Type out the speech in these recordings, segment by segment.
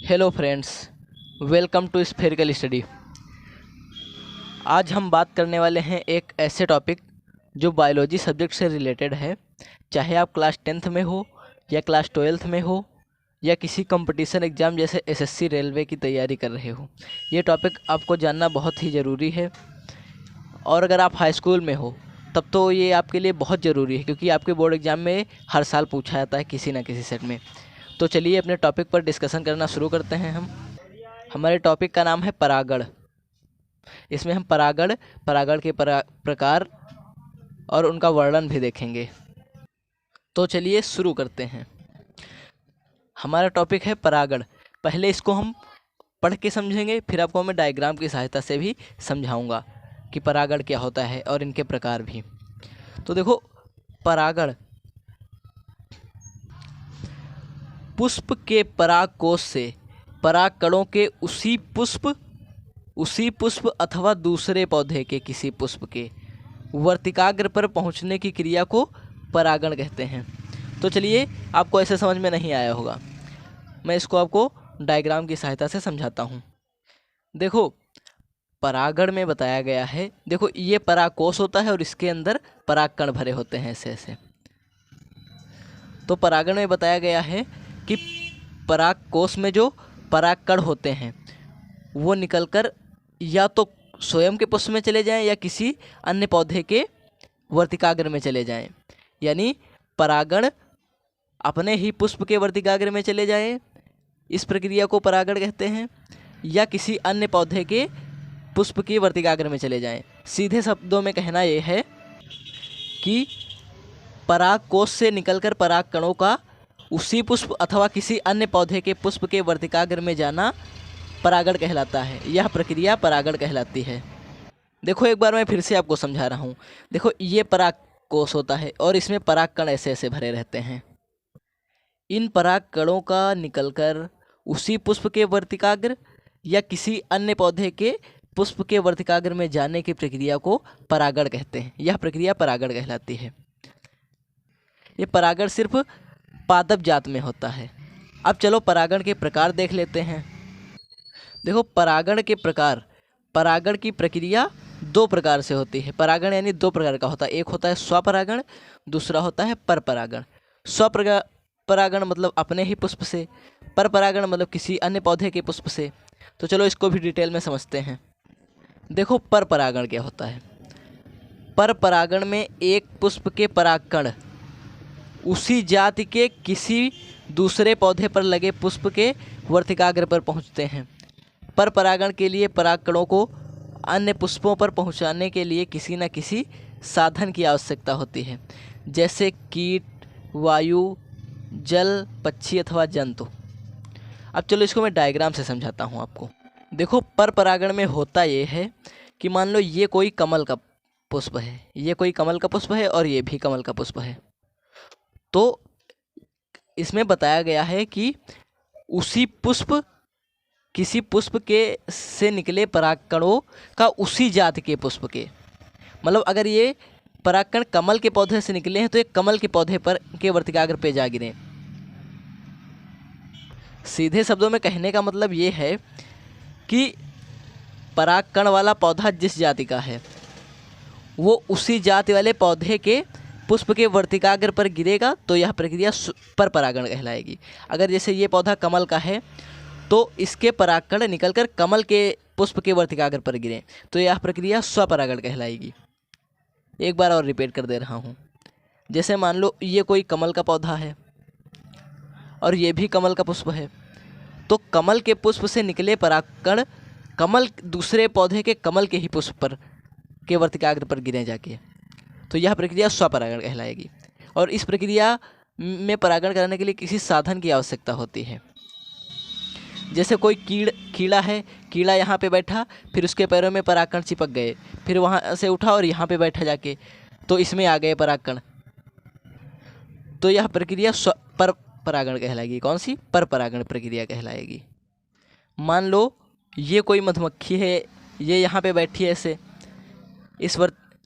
Hello friends, welcome to spherical study. आज हम बात करने वाले हैं एक ऐसे टॉपिक जो बायोलॉजी सब्जेक्ट से रिलेटेड है। चाहे आप क्लास 10th में हो या क्लास 12th में हो या किसी कंपटीशन एग्ज़ाम जैसे एसएससी रेलवे की तैयारी कर रहे हो, ये टॉपिक आपको जानना बहुत ही ज़रूरी है। और अगर आप हाई स्कूल में हो तब तो ये आपके लिए बहुत ज़रूरी है, क्योंकि आपके बोर्ड एग्ज़ाम में हर साल पूछा जाता है किसी न किसी सेट में। तो चलिए अपने टॉपिक पर डिस्कशन करना शुरू करते हैं। हमारे टॉपिक का नाम है परागण। इसमें हम परागण के प्रकार और उनका वर्णन भी देखेंगे। तो चलिए शुरू करते हैं। हमारा टॉपिक है परागण। पहले इसको हम पढ़ के समझेंगे, फिर आपको मैं डायग्राम की सहायता से भी समझाऊंगा कि परागण क्या होता है और इनके प्रकार भी। तो देखो, परागण पुष्प के परागकोश से परागकणों के उसी पुष्प अथवा दूसरे पौधे के किसी पुष्प के वर्तिकाग्र पर पहुंचने की क्रिया को परागण कहते हैं। तो चलिए, आपको ऐसे समझ में नहीं आया होगा, मैं इसको आपको डायग्राम की सहायता से समझाता हूँ। देखो, परागण में बताया गया है, देखो ये परागकोश होता है और इसके अंदर परागकण भरे होते हैं ऐसे ऐसे। तो परागण में बताया गया है कि परागकोश में जो परागकण होते हैं वो निकलकर या तो स्वयं के पुष्प में चले जाएं या किसी अन्य पौधे के वर्तिकाग्र में चले जाएं। यानी परागण अपने ही पुष्प के वर्तिकाग्र में चले जाएं, इस प्रक्रिया को परागण कहते हैं, या किसी अन्य पौधे के पुष्प की वर्तिकाग्र में चले जाएं। सीधे शब्दों में कहना यह है कि परागकोश से निकलकर परागकणों का उसी पुष्प अथवा किसी अन्य पौधे के पुष्प के वर्तिकाग्र में जाना परागण कहलाता है। यह प्रक्रिया परागण कहलाती है। देखो, एक बार मैं फिर से आपको समझा रहा हूँ। देखो, ये परागकोश होता है और इसमें परागकण ऐसे ऐसे भरे रहते हैं। इन परागकणों का निकलकर उसी पुष्प के वर्तिकाग्र या किसी अन्य पौधे के पुष्प के वर्तिकाग्र में जाने की प्रक्रिया को परागण कहते हैं। यह प्रक्रिया परागण कहलाती है। ये परागण सिर्फ पादप जात में होता है। अब चलो परागण के प्रकार देख लेते हैं। देखो, परागण के प्रकार, परागण की प्रक्रिया दो प्रकार से होती है। परागण यानी दो प्रकार का होता है। एक होता है स्वपरागण, दूसरा होता है परपरागण। स्वपरागण मतलब अपने ही पुष्प से, परपरागण मतलब किसी अन्य पौधे के पुष्प से। तो चलो इसको भी डिटेल में समझते हैं। देखो, परपरागण क्या होता है। परपरागण में एक पुष्प के परागकण उसी जाति के किसी दूसरे पौधे पर लगे पुष्प के वर्तिकाग्र पर पहुंचते हैं। पर परागण के लिए परागकणों को अन्य पुष्पों पर पहुंचाने के लिए किसी न किसी साधन की आवश्यकता होती है, जैसे कीट, वायु, जल, पक्षी अथवा जंतु। अब चलो इसको मैं डायग्राम से समझाता हूं आपको। देखो, पर परागण में होता ये है कि मान लो ये कोई कमल का पुष्प है, ये कोई कमल का पुष्प है और ये भी कमल का पुष्प है। तो इसमें बताया गया है कि उसी पुष्प, किसी पुष्प के से निकले परागकणों का उसी जाति के पुष्प के, मतलब अगर ये परागकण कमल के पौधे से निकले हैं तो ये कमल के पौधे पर के वर्तिकाग्र पे जा गिरे। सीधे शब्दों में कहने का मतलब ये है कि परागकण वाला पौधा जिस जाति का है वो उसी जाति वाले पौधे के पुष्प के वर्तिकाग्र पर गिरेगा, तो यह प्रक्रिया पर परागण कहलाएगी। अगर जैसे ये पौधा कमल का है तो इसके परागकण निकलकर कमल के पुष्प के वर्तिकाग्र पर गिरे, तो यह प्रक्रिया स्वपरागण कहलाएगी। एक बार और रिपीट कर दे रहा हूँ। जैसे मान लो ये कोई कमल का पौधा है और ये भी कमल का पुष्प है, तो कमल के पुष्प से निकले परागकण कमल दूसरे पौधे के कमल के ही पुष्प पर के वर्तिकाग्र पर गिरे जाके, तो यह प्रक्रिया स्वपरागण कहलाएगी। और इस प्रक्रिया में परागण करने के लिए किसी साधन की आवश्यकता होती है। जैसे कोई कीड़ा है, कीड़ा यहाँ पे बैठा, फिर उसके पैरों में परागकण चिपक गए, फिर वहाँ से उठा और यहाँ पे बैठा जाके, तो इसमें आ गए परागकण, तो यह प्रक्रिया पर परागण कहलाएगी। कौन सी? पर परागण प्रक्रिया कहलाएगी। मान लो ये कोई मधुमक्खी है, ये यहाँ पे बैठी है ऐसे,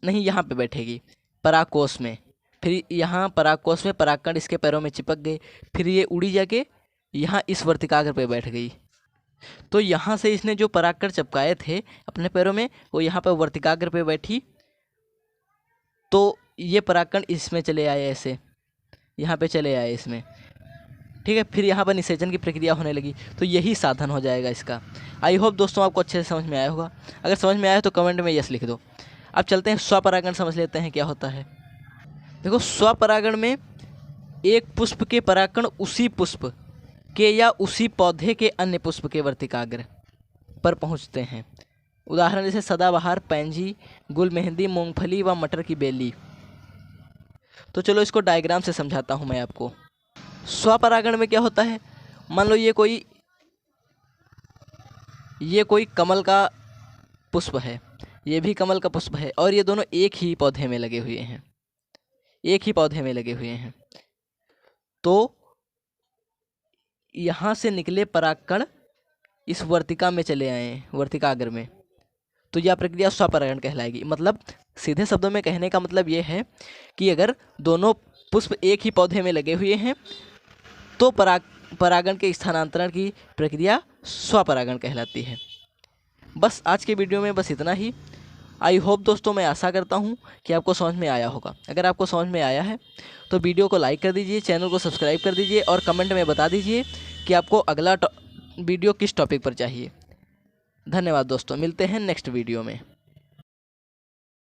नहीं, यहाँ पे बैठेगी परागकोश में, फिर यहाँ परागकोश में परागकण इसके पैरों में चिपक गए, फिर ये उड़ी जाके यहाँ इस वर्तिकाग्र पे बैठ गई, तो यहाँ से इसने जो परागकण चिपकाए थे अपने पैरों में, वो यहाँ पर वर्तिकाग्र पे बैठी, तो ये परागकण इसमें चले आए, ऐसे यहाँ पे चले आए इसमें, ठीक है। फिर यहाँ पर निषेचन की प्रक्रिया होने लगी, तो यही साधन हो जाएगा इसका। आई होप दोस्तों आपको अच्छे से समझ में आया होगा। अगर समझ में आया तो कमेंट में यस लिख दो। अब चलते हैं स्वपरागण, समझ लेते हैं क्या होता है। देखो, स्वपरागण में एक पुष्प के परागकण उसी पुष्प के या उसी पौधे के अन्य पुष्प के वर्तिकाग्र पर पहुँचते हैं। उदाहरण जैसे सदाबहार, पैंजी, गुल मेहंदी, मूंगफली व मटर की बेली। तो चलो इसको डायग्राम से समझाता हूँ मैं आपको। स्वपरागण में क्या होता है, मान लो ये कोई कमल का पुष्प है, ये भी कमल का पुष्प है, और ये दोनों एक ही पौधे में लगे हुए हैं, एक ही पौधे में लगे हुए हैं। तो यहाँ से निकले परागकण इस वर्तिका में चले आए, वर्तिकाग्र में, तो यह प्रक्रिया स्वपरागण कहलाएगी। मतलब सीधे शब्दों में कहने का मतलब ये है कि अगर दोनों पुष्प एक ही पौधे में लगे हुए हैं तो परागण के स्थानांतरण की प्रक्रिया स्वपरागण कहलाती है। बस आज के वीडियो में बस इतना ही। आई होप दोस्तों, मैं आशा करता हूँ कि आपको समझ में आया होगा। अगर आपको समझ में आया है तो वीडियो को लाइक कर दीजिए, चैनल को सब्सक्राइब कर दीजिए और कमेंट में बता दीजिए कि आपको अगला वीडियो किस टॉपिक पर चाहिए। धन्यवाद दोस्तों, मिलते हैं नेक्स्ट वीडियो में।